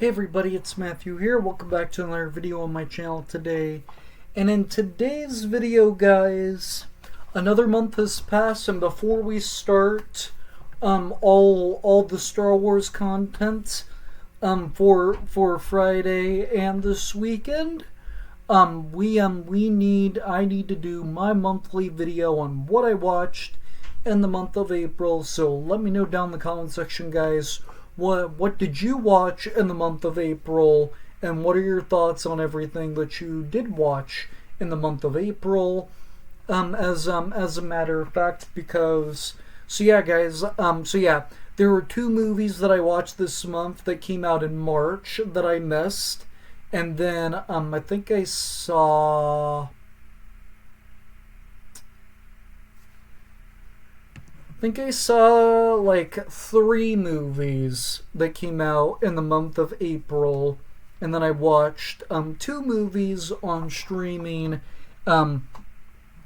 Hey everybody, it's Matthew here. Welcome back to another video on my channel today. And in today's video, guys, another month has passed, and before we start all the Star Wars content for Friday and this weekend, I need to do my monthly video on what I watched in the month of April. So let me know down in the comment section, guys. What did you watch in the month of April, and what are your thoughts on everything that you did watch in the month of April? As a matter of fact, because there were two movies that I watched this month that came out in March that I missed, and then I think I saw like 3 movies that came out in the month of April, and then I watched 2 movies on streaming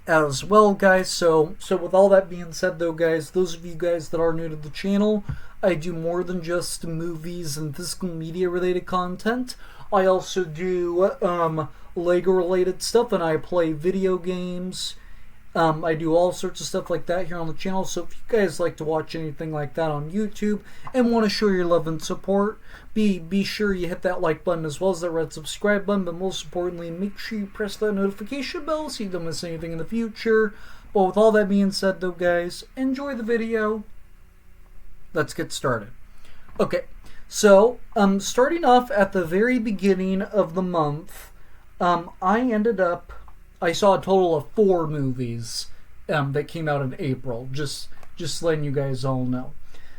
as well, guys. So with all that being said, though, guys, those of you guys that are new to the channel, I do more than just movies and physical media related content. I also do Lego related stuff, and I play video games. I do all sorts of stuff like that here on the channel, so if you guys like to watch anything like that on YouTube and want to show your love and support, be sure you hit that like button as well as that red subscribe button, but most importantly, make sure you press that notification bell so you don't miss anything in the future. But with all that being said, though, guys, enjoy the video. Let's get started. Okay, so starting off at the very beginning of the month, I saw a total of 4 movies that came out in April. Just letting you guys all know.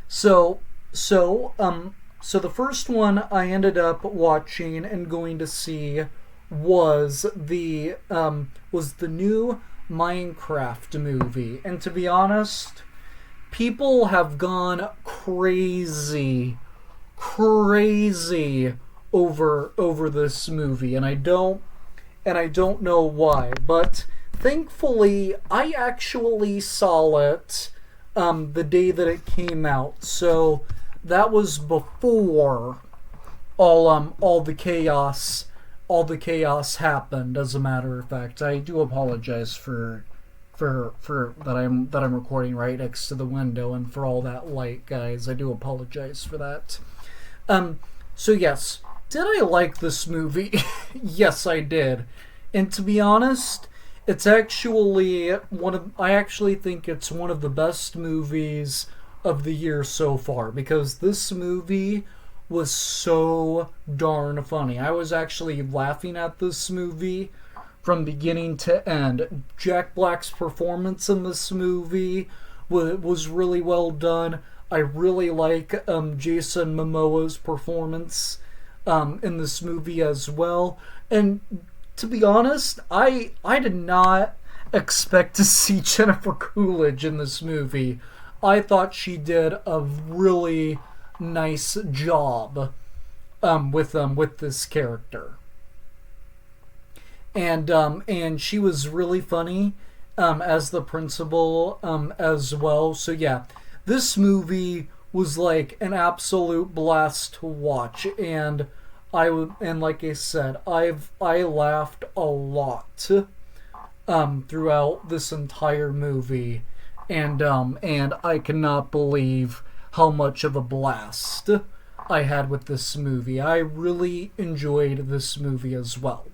So the first one I ended up watching and going to see was the new Minecraft movie. And to be honest, people have gone crazy over this movie, and I don't know why, but thankfully I actually saw it the day that it came out. So that was before all the chaos happened. As a matter of fact, I do apologize for that I'm recording right next to the window and for all that light, guys. I do apologize for that. So yes. Did I like this movie? Yes, I did. And to be honest, it's actually I actually think it's one of the best movies of the year so far, because this movie was so darn funny. I was actually laughing at this movie from beginning to end. Jack Black's performance in this movie was really well done. I really like Jason Momoa's performance in this movie as well. And to be honest, I did not expect to see Jennifer Coolidge in this movie. I thought she did a really nice job with this character, and she was really funny as the principal as well. So yeah, this movie was like an absolute blast to watch, and like I said, I laughed a lot throughout this entire movie, and I cannot believe how much of a blast I had with this movie. I really enjoyed this movie as well.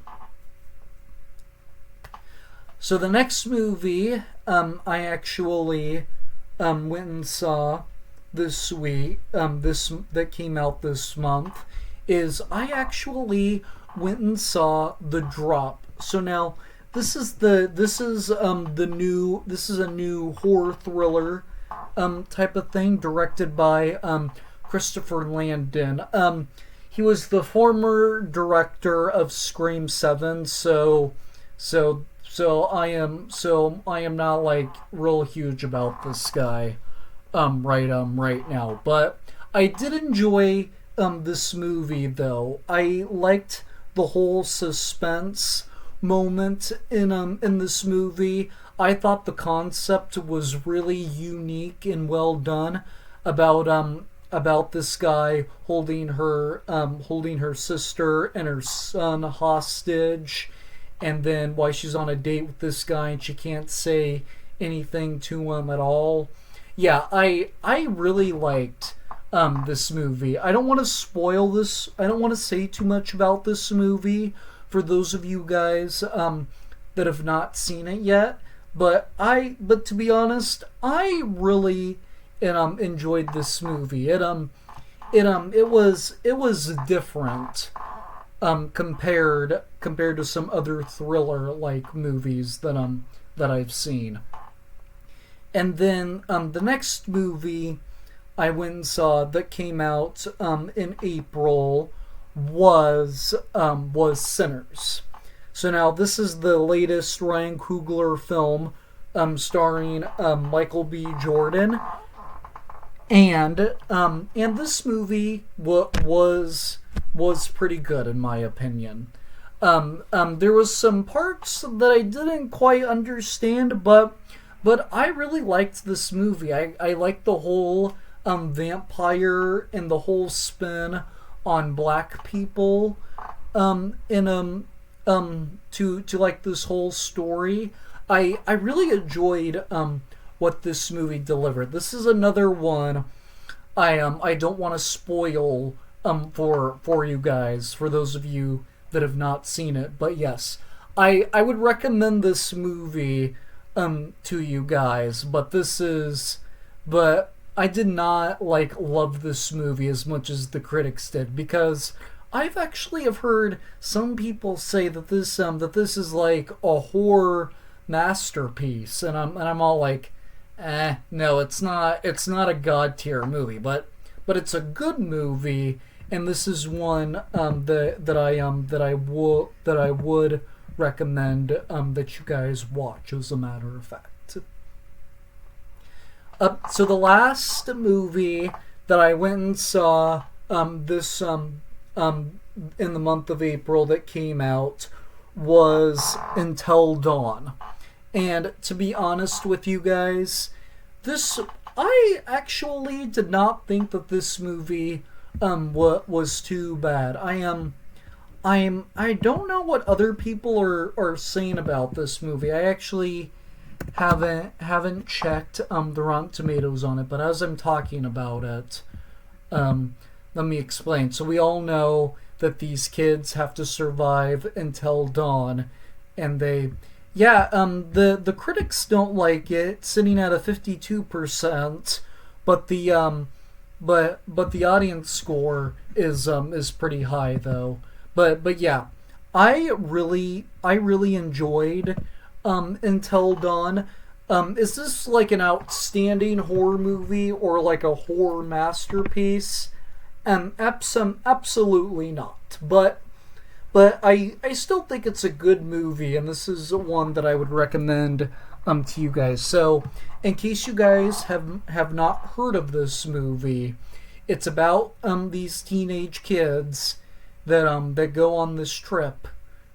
So the next movie I actually went and saw this week, that came out this month, is I actually went and saw The Drop. So now this is a new horror thriller type of thing, directed by Christopher Landon. He was the former director of Scream 7, so I am not like real huge about this guy right now, but I did enjoy this movie, though. I liked the whole suspense moment in this movie. I thought the concept was really unique and well done about about this guy holding her sister and her son hostage, and then why she's on a date with this guy and she can't say anything to him at all. Yeah, I really liked this movie. I don't want to spoil this. I don't want to say too much about this movie for those of you guys that have not seen it yet. But to be honest, I really enjoyed this movie. It was different compared to some other thriller like movies that I've seen. And then the next movie I went and saw that came out in April was Sinners. So now this is the latest Ryan Coogler film, starring Michael B. Jordan, and this movie was pretty good in my opinion. There was some parts that I didn't quite understand, but I really liked this movie. I liked the whole vampire and the whole spin on black people to like this whole story. I really enjoyed what this movie delivered. This is another one I don't want to spoil for you guys, for those of you that have not seen it. But yes, I would recommend this movie to you guys, but I did not love this movie as much as the critics did, because I've actually have heard some people say that this is like a horror masterpiece, and I'm all like, no, it's not a god tier movie, but it's a good movie, and this is one that I would recommend that you guys watch, as a matter of fact. So the last movie that I went and saw this in the month of April that came out was Until Dawn. And to be honest with you guys, I actually did not think that this movie was too bad. I don't know what other people are saying about this movie. I actually haven't checked the Rotten Tomatoes on it, but as I'm talking about it, let me explain. So we all know that these kids have to survive until dawn, and the critics don't like it, sitting at a 52%, but the audience score is pretty high though. But yeah, I really enjoyed Until Dawn. Is this like an outstanding horror movie or like a horror masterpiece? Absolutely not. But I still think it's a good movie, and this is one that I would recommend to you guys. So, in case you guys have not heard of this movie, it's about these teenage kids that go on this trip,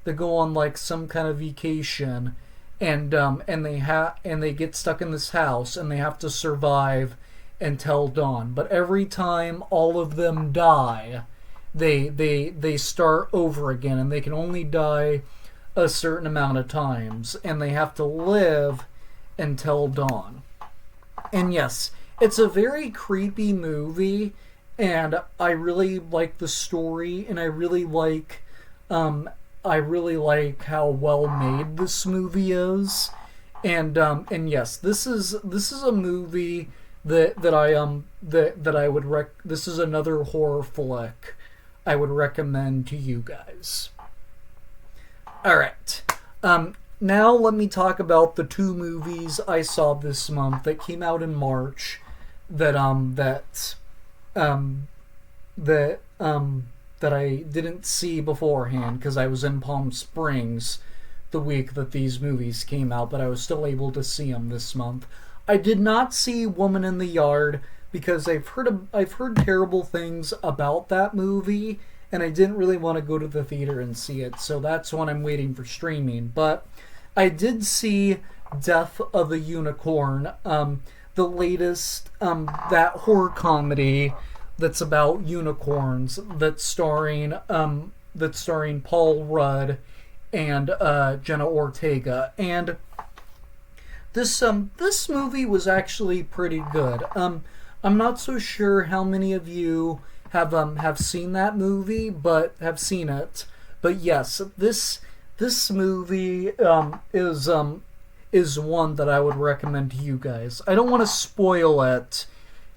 that go on like some kind of vacation, and they get stuck in this house, and they have to survive until dawn. But every time all of them die, they start over again, and they can only die a certain amount of times, and they have to live until dawn. And yes, it's a very creepy movie, and I really like the story, and I really like how well made this movie is. And yes, this is a movie that I would this is another horror flick I would recommend to you guys. Alright. Now let me talk about the two movies I saw this month that came out in March that I didn't see beforehand because I was in Palm Springs the week that these movies came out, but I was still able to see them this month. I did not see Woman in the Yard because I've heard terrible things about that movie, and I didn't really want to go to the theater and see it, so that's one I'm waiting for streaming. But I did see Death of a Unicorn, the latest that horror comedy that's about unicorns, that's starring Paul Rudd and Jenna Ortega. And this movie was actually pretty good. I'm not so sure how many of you have seen that movie, but have seen it. But yes, this movie is one that I would recommend to you guys. I don't want to spoil it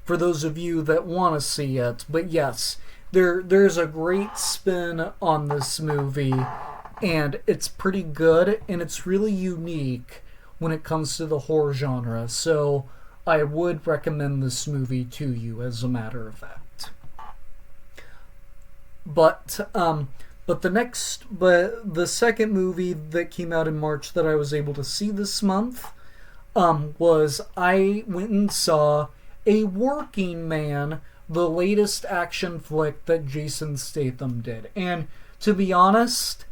for those of you that want to see it, but yes, there's a great spin on this movie, and it's pretty good, and it's really unique when it comes to the horror genre. So I would recommend this movie to you, as a matter of fact. But the second movie that came out in March that I was able to see this month was I went and saw A Working Man, the latest action flick that Jason Statham did. And to be honest,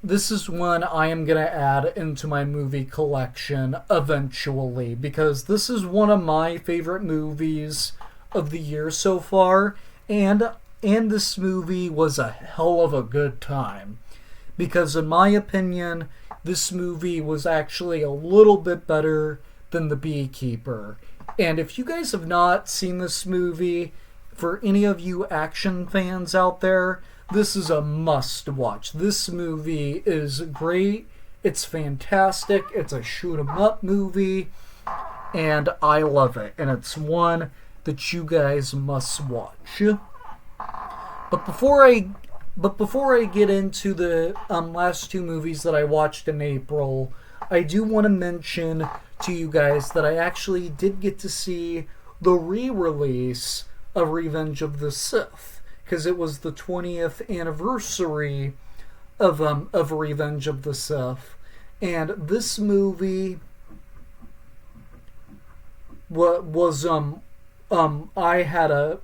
this is one I am going to add into my movie collection eventually, because this is one of my favorite movies of the year so far, and this movie was a hell of a good time. Because in my opinion, this movie was actually a little bit better than The Beekeeper. And if you guys have not seen this movie, for any of you action fans out there, this is a must watch. This movie is great. It's fantastic. It's a shoot 'em up movie, and I love it. And it's one that you guys must watch. But before I get into the last two movies that I watched in April, I do want to mention to you guys that I actually did get to see the re-release of Revenge of the Sith, because it was the 20th anniversary of Revenge of the Sith, and this movie was I had a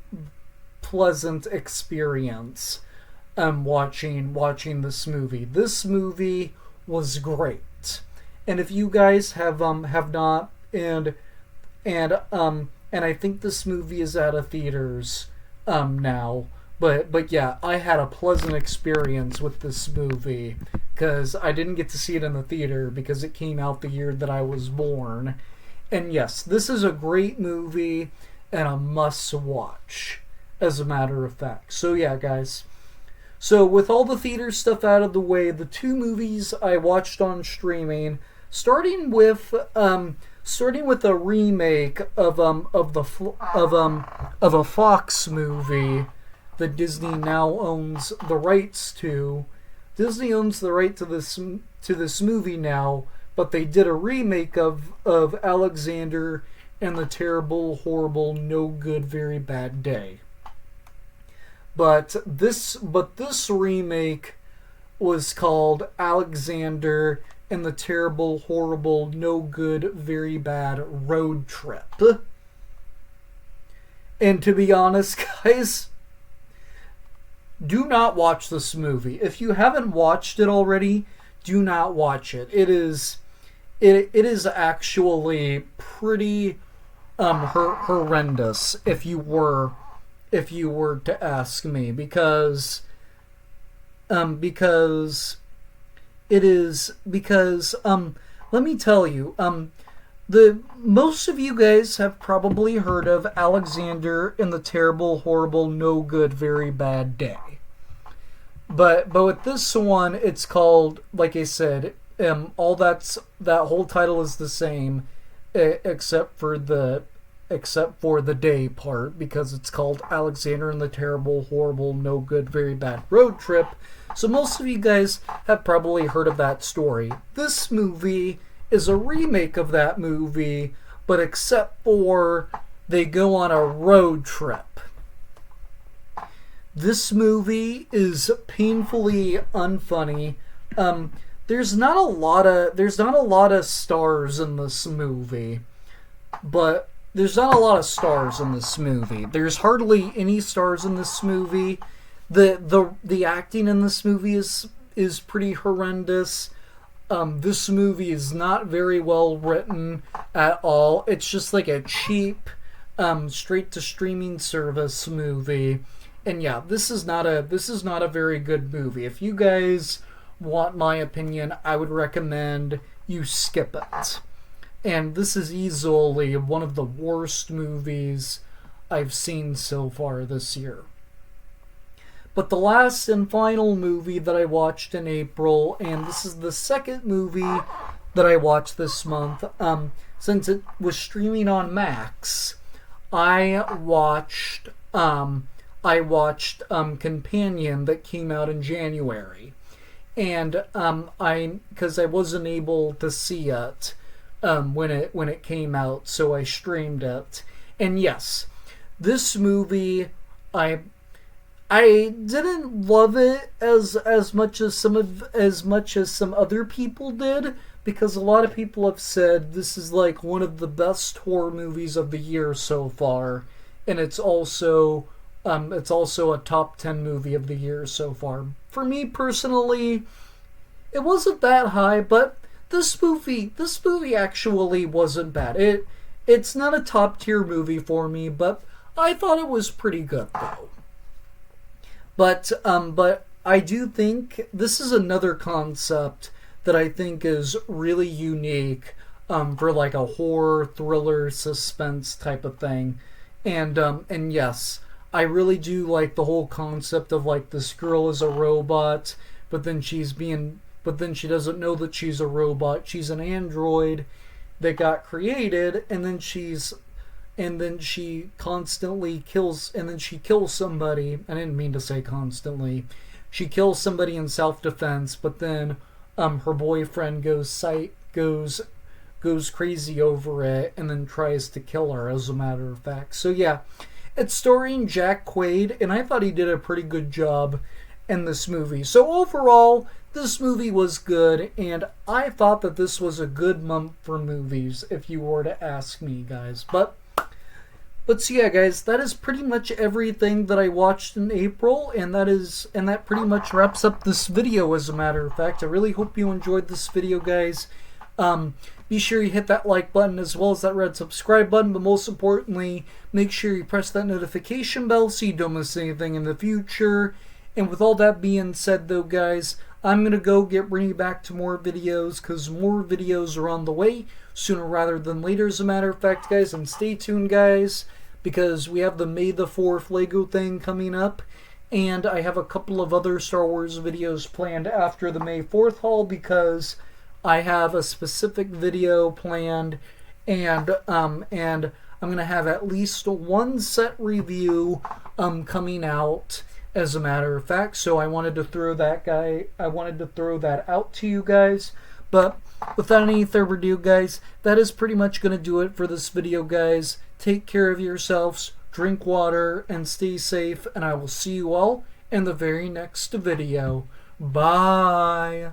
pleasant experience watching this movie. This movie was great. And if you guys have not, and I think this movie is out of theaters now, but yeah, I had a pleasant experience with this movie, because I didn't get to see it in the theater because it came out the year that I was born. And yes, this is a great movie and a must watch, as a matter of fact. So yeah, guys. So with all the theater stuff out of the way, the two movies I watched on streaming, starting with a remake of a Fox movie that Disney now owns the rights to. Disney owns the right to this movie now, but they did a remake of Alexander and the Terrible, Horrible, No Good, Very Bad Day. But this remake was called Alexander and the Terrible, Horrible, No Good, Very Bad Road Trip. And to be honest, guys, do not watch this movie. If you haven't watched it already, do not watch it. It is actually pretty horrendous if you were to ask me, because let me tell you, most of you guys have probably heard of Alexander and the Terrible, Horrible, No Good, Very Bad Day. But with this one, it's called, like I said, that whole title is the same, except for the day part, because it's called Alexander and the Terrible, Horrible, No Good, Very Bad Road Trip. So most of you guys have probably heard of that story. This movie is a remake of that movie, but except for they go on a road trip. This movie is painfully unfunny. There's not a lot of stars in this movie, but there's not a lot of stars in this movie. There's hardly any stars in this movie. The acting in this movie is pretty horrendous. This movie is not very well written at all. It's just like a cheap straight to streaming service movie. And yeah, this is not a very good movie. If you guys want my opinion, I would recommend you skip it. And this is easily one of the worst movies I've seen so far this year. But the last and final movie that I watched in April, and this is the second movie that I watched this month, since it was streaming on Max, I watched Companion that came out in January, and because I wasn't able to see it when it came out, so I streamed it. And yes, this movie I didn't love it as much as some other people did, because a lot of people have said this is like one of the best horror movies of the year so far, and it's also a top 10 movie of the year so far. For me personally, it wasn't that high, but this movie actually wasn't bad. It's not a top tier movie for me, but I thought it was pretty good though. But I do think this is another concept that I think is really unique for like a horror, thriller, suspense type of thing. And yes, I really do like the whole concept of like this girl is a robot, but then she doesn't know that she's a robot. She's an android that got created, and then she constantly kills, and then she kills somebody. I didn't mean to say constantly. She kills somebody in self-defense, but then her boyfriend goes crazy over it and then tries to kill her, as a matter of fact. So yeah, it's starring Jack Quaid, and I thought he did a pretty good job in this movie. So overall, this movie was good, and I thought that this was a good month for movies, if you were to ask me, guys. But so yeah, guys, that is pretty much everything that I watched in April, and that pretty much wraps up this video, as a matter of fact. I really hope you enjoyed this video, guys. Be sure you hit that like button as well as that red subscribe button, but most importantly, make sure you press that notification bell so you don't miss anything in the future. And with all that being said, though, guys, I'm going to go bring you back to more videos, because more videos are on the way sooner rather than later, as a matter of fact, guys. And stay tuned, guys, because we have the May the 4th Lego thing coming up, and I have a couple of other Star Wars videos planned after the May 4th haul, because I have a specific video planned, and I'm going to have at least one set review coming out, as a matter of fact. So I wanted to throw that out to you guys. But without any further ado, guys, that is pretty much going to do it for this video, guys. Take care of yourselves, drink water, and stay safe, and I will see you all in the very next video. Bye!